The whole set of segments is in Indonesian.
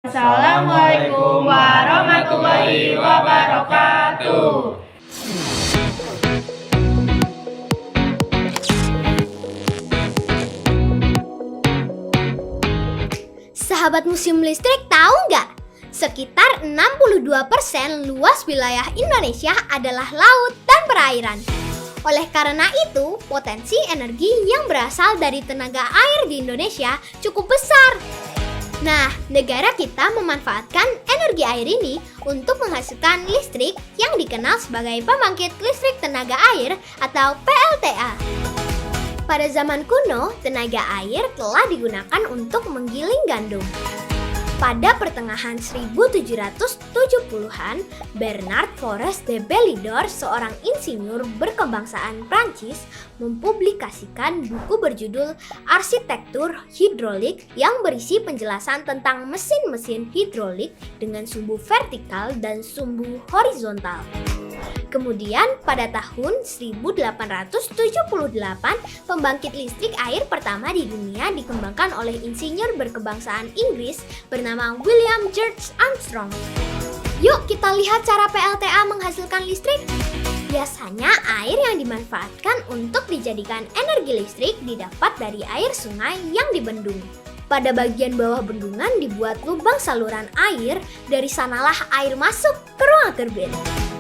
Assalamualaikum warahmatullahi wabarakatuh. Sahabat Museum Listrik tahu nggak? Sekitar 62% luas wilayah Indonesia adalah laut dan perairan. Oleh karena itu, potensi energi yang berasal dari tenaga air di Indonesia cukup besar. Nah, negara kita memanfaatkan energi air ini untuk menghasilkan listrik yang dikenal sebagai pembangkit listrik tenaga air atau PLTA. Pada zaman kuno, tenaga air telah digunakan untuk menggiling gandum. Pada pertengahan 1770-an, Bernard Forest de Belidor, seorang insinyur berkebangsaan Prancis, mempublikasikan buku berjudul Arsitektur Hidrolik yang berisi penjelasan tentang mesin-mesin hidrolik dengan sumbu vertikal dan sumbu horizontal. Kemudian pada tahun 1878, pembangkit listrik air pertama di dunia dikembangkan oleh insinyur berkebangsaan Inggris bernama William George Armstrong. Yuk kita lihat cara PLTA menghasilkan listrik. Biasanya air yang dimanfaatkan untuk dijadikan energi listrik didapat dari air sungai yang dibendung. Pada bagian bawah bendungan dibuat lubang saluran air, dari sanalah air masuk ke ruang turbin.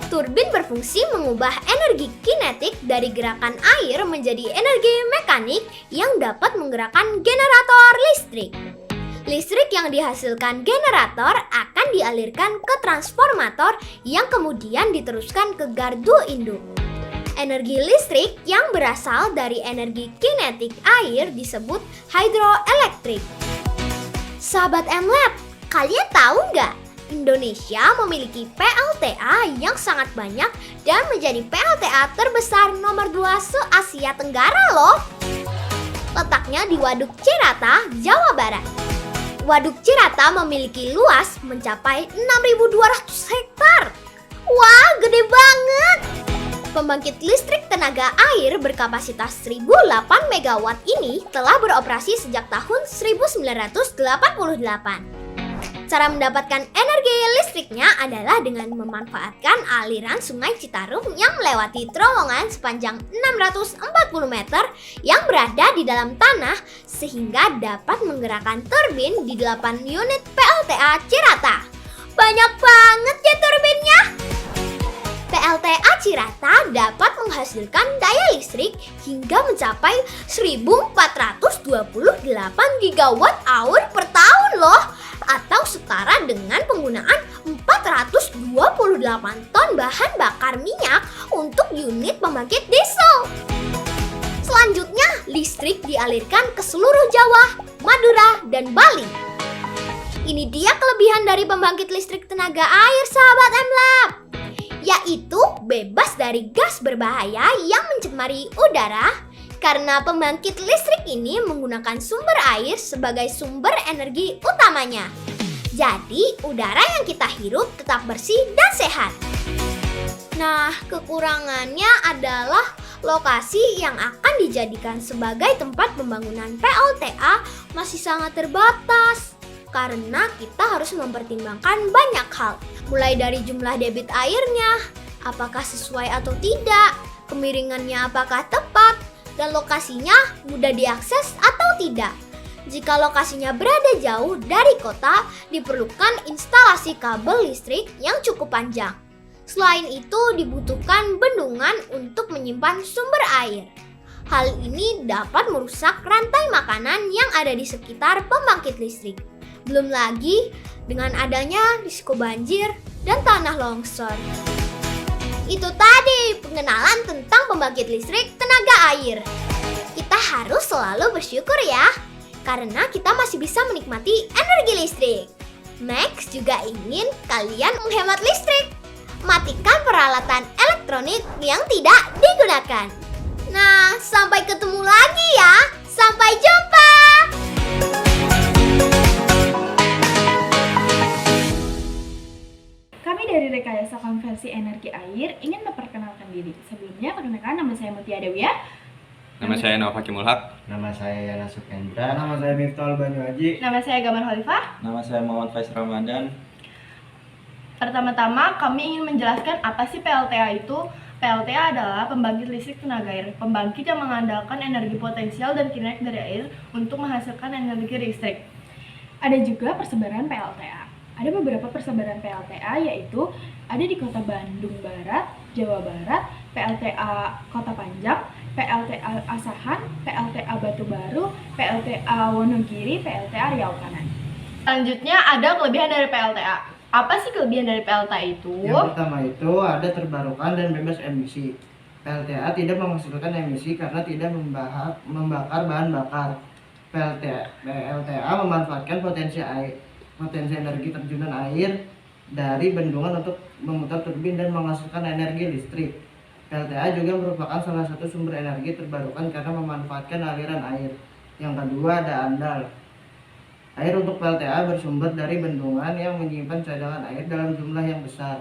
Turbin berfungsi mengubah energi kinetik dari gerakan air menjadi energi mekanik yang dapat menggerakkan generator listrik. Listrik yang dihasilkan generator akan dialirkan ke transformator yang kemudian diteruskan ke gardu induk. Energi listrik yang berasal dari energi kinetik air disebut hidroelektrik. Sahabat MLab, kalian tahu nggak? Indonesia memiliki PLTA yang sangat banyak dan menjadi PLTA terbesar nomor 2 se-Asia Tenggara loh. Letaknya di Waduk Cirata, Jawa Barat. Waduk Cirata memiliki luas mencapai 6.200 hektar. Wah, gede banget! Pembangkit listrik tenaga air berkapasitas 1.008 MW ini telah beroperasi sejak tahun 1988. Cara mendapatkan energi listriknya adalah dengan memanfaatkan aliran Sungai Citarum yang melewati terowongan sepanjang 640 meter yang berada di dalam tanah sehingga dapat menggerakkan turbin di 8 unit PLTA Cirata. Banyak banget ya turbinnya! PLTA Cirata dapat menghasilkan daya listrik hingga mencapai 1.428 gigawatt hour per tahun loh, atau setara dengan penggunaan 428 ton bahan bakar minyak untuk unit pembangkit diesel. Selanjutnya, listrik dialirkan ke seluruh Jawa, Madura, dan Bali. Ini dia kelebihan dari pembangkit listrik tenaga air, sahabat MLab, yaitu bebas dari gas berbahaya yang mencemari udara karena pembangkit listrik ini menggunakan sumber air sebagai sumber energi utamanya. Jadi, udara yang kita hirup tetap bersih dan sehat. Nah, kekurangannya adalah lokasi yang akan dijadikan sebagai tempat pembangunan PLTA masih sangat terbatas. Karena kita harus mempertimbangkan banyak hal, mulai dari jumlah debit airnya, apakah sesuai atau tidak, kemiringannya apakah tepat, dan lokasinya mudah diakses atau tidak. Jika lokasinya berada jauh dari kota, diperlukan instalasi kabel listrik yang cukup panjang. Selain itu, dibutuhkan bendungan untuk menyimpan sumber air. Hal ini dapat merusak rantai makanan yang ada di sekitar pembangkit listrik. Belum lagi dengan adanya risiko banjir dan tanah longsor. Itu tadi pengenalan tentang pembangkit listrik tenaga air. Kita harus selalu bersyukur ya, karena kita masih bisa menikmati energi listrik. Max juga ingin kalian menghemat listrik. Matikan peralatan elektronik yang tidak digunakan. Nah, sampai ketemu lagi ya. Sampai jumpa. Kami dari Rekayasa Konversi Energi Air ingin memperkenalkan diri. Sebelumnya, perkenalkan nama saya Mutia Dewi ya. Nama saya Nova Kimulhak. Nama saya Yana Sukendra. Nama saya Miftahul Banu Haji. Nama saya Gamal Khalifah. Nama saya Muhammad Faiz Ramadan. Pertama-tama kami ingin menjelaskan apa sih PLTA itu. PLTA adalah pembangkit listrik tenaga air. Pembangkit yang mengandalkan energi potensial dan kinetik dari air untuk menghasilkan energi listrik. Ada juga persebaran PLTA. Ada beberapa persebaran PLTA yaitu ada di Kota Bandung Barat, Jawa Barat, PLTA Kota Panjang, PLTA Asahan, PLTA Batu Baru, PLTA Wonogiri, PLTA Riau Kanan. Selanjutnya ada kelebihan dari PLTA. Apa sih kelebihan dari PLTA itu? Yang pertama itu ada terbarukan dan bebas emisi. PLTA tidak menghasilkan emisi karena tidak membakar bahan bakar. PLTA memanfaatkan potensi energi terjunan air dari bendungan untuk memutar turbin dan menghasilkan energi listrik. PLTA juga merupakan salah satu sumber energi terbarukan karena memanfaatkan aliran air. Yang kedua ada andal. Air untuk PLTA bersumber dari bendungan yang menyimpan cadangan air dalam jumlah yang besar.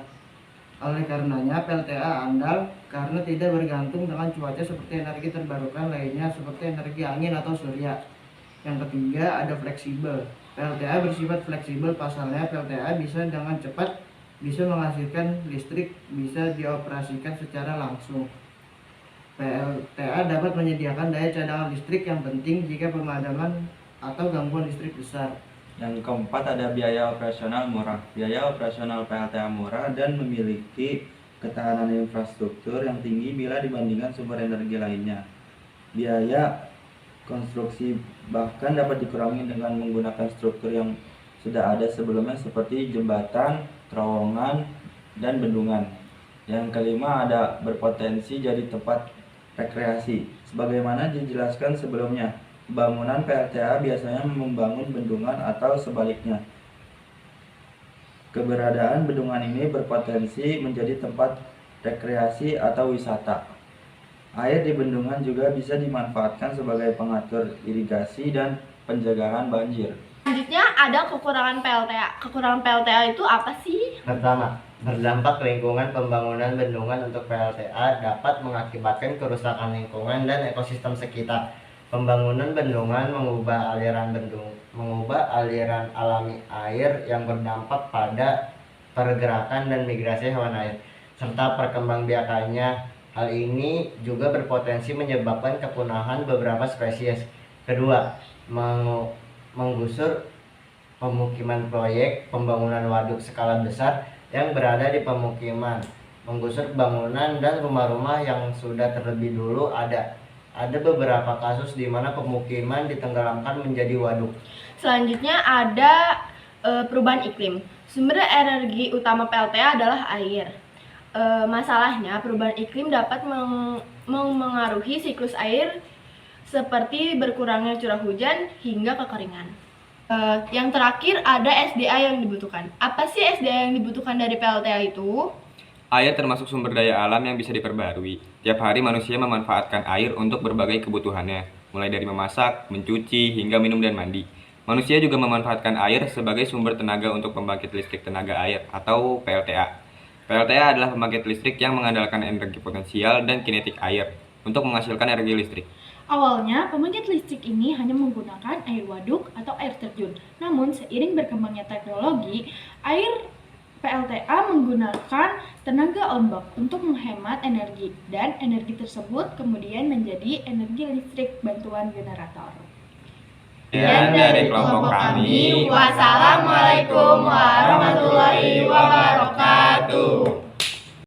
Oleh karenanya PLTA andal karena tidak bergantung dengan cuaca seperti energi terbarukan lainnya seperti energi angin atau surya. Yang ketiga ada fleksibel. PLTA bersifat fleksibel, pasalnya PLTA bisa dengan cepat bisa menghasilkan listrik, bisa dioperasikan secara langsung. PLTA dapat menyediakan daya cadangan listrik yang penting jika pemadaman atau gangguan listrik besar. Yang keempat ada biaya operasional murah. Biaya operasional PLTA murah dan memiliki ketahanan infrastruktur yang tinggi bila dibandingkan sumber energi lainnya. Biaya konstruksi bahkan dapat dikurangi dengan menggunakan struktur yang sudah ada sebelumnya seperti jembatan, terowongan, dan bendungan. Yang kelima ada berpotensi jadi tempat rekreasi. Sebagaimana dijelaskan sebelumnya, pembangunan PLTA biasanya membangun bendungan atau sebaliknya. Keberadaan bendungan ini berpotensi menjadi tempat rekreasi atau wisata. Air di bendungan juga bisa dimanfaatkan sebagai pengatur irigasi dan penjagaan banjir. Selanjutnya ada kekurangan PLTA. Kekurangan PLTA itu apa sih? Pertama, berdampak lingkungan. Pembangunan bendungan untuk PLTA dapat mengakibatkan kerusakan lingkungan dan ekosistem sekitar. Pembangunan bendungan mengubah aliran alami air yang berdampak pada pergerakan dan migrasi hewan air serta perkembangbiakannya. Hal ini juga berpotensi menyebabkan kepunahan beberapa spesies. Kedua, menggusur pemukiman. Proyek pembangunan waduk skala besar yang berada di pemukiman, menggusur bangunan dan rumah-rumah yang sudah terlebih dulu ada. Ada beberapa kasus di mana pemukiman ditenggelamkan menjadi waduk. Selanjutnya ada perubahan iklim. Sumber energi utama PLTA adalah air. Masalahnya perubahan iklim dapat mengaruhi siklus air seperti berkurangnya curah hujan hingga kekeringan. Yang terakhir ada SDA yang dibutuhkan. Apa sih SDA yang dibutuhkan dari PLTA itu? Air termasuk sumber daya alam yang bisa diperbarui. Tiap hari manusia memanfaatkan air untuk berbagai kebutuhannya, mulai dari memasak, mencuci, hingga minum dan mandi. Manusia juga memanfaatkan air sebagai sumber tenaga untuk pembangkit listrik tenaga air atau PLTA. PLTA adalah pembangkit listrik yang mengandalkan energi potensial dan kinetik air untuk menghasilkan energi listrik. Awalnya, pembangkit listrik ini hanya menggunakan air waduk atau air terjun. Namun, seiring berkembangnya teknologi, air PLTA menggunakan tenaga ombak untuk menghemat energi, dan energi tersebut kemudian menjadi energi listrik bantuan generator. Dan dari kelompok kami, wassalamualaikum warahmatullahi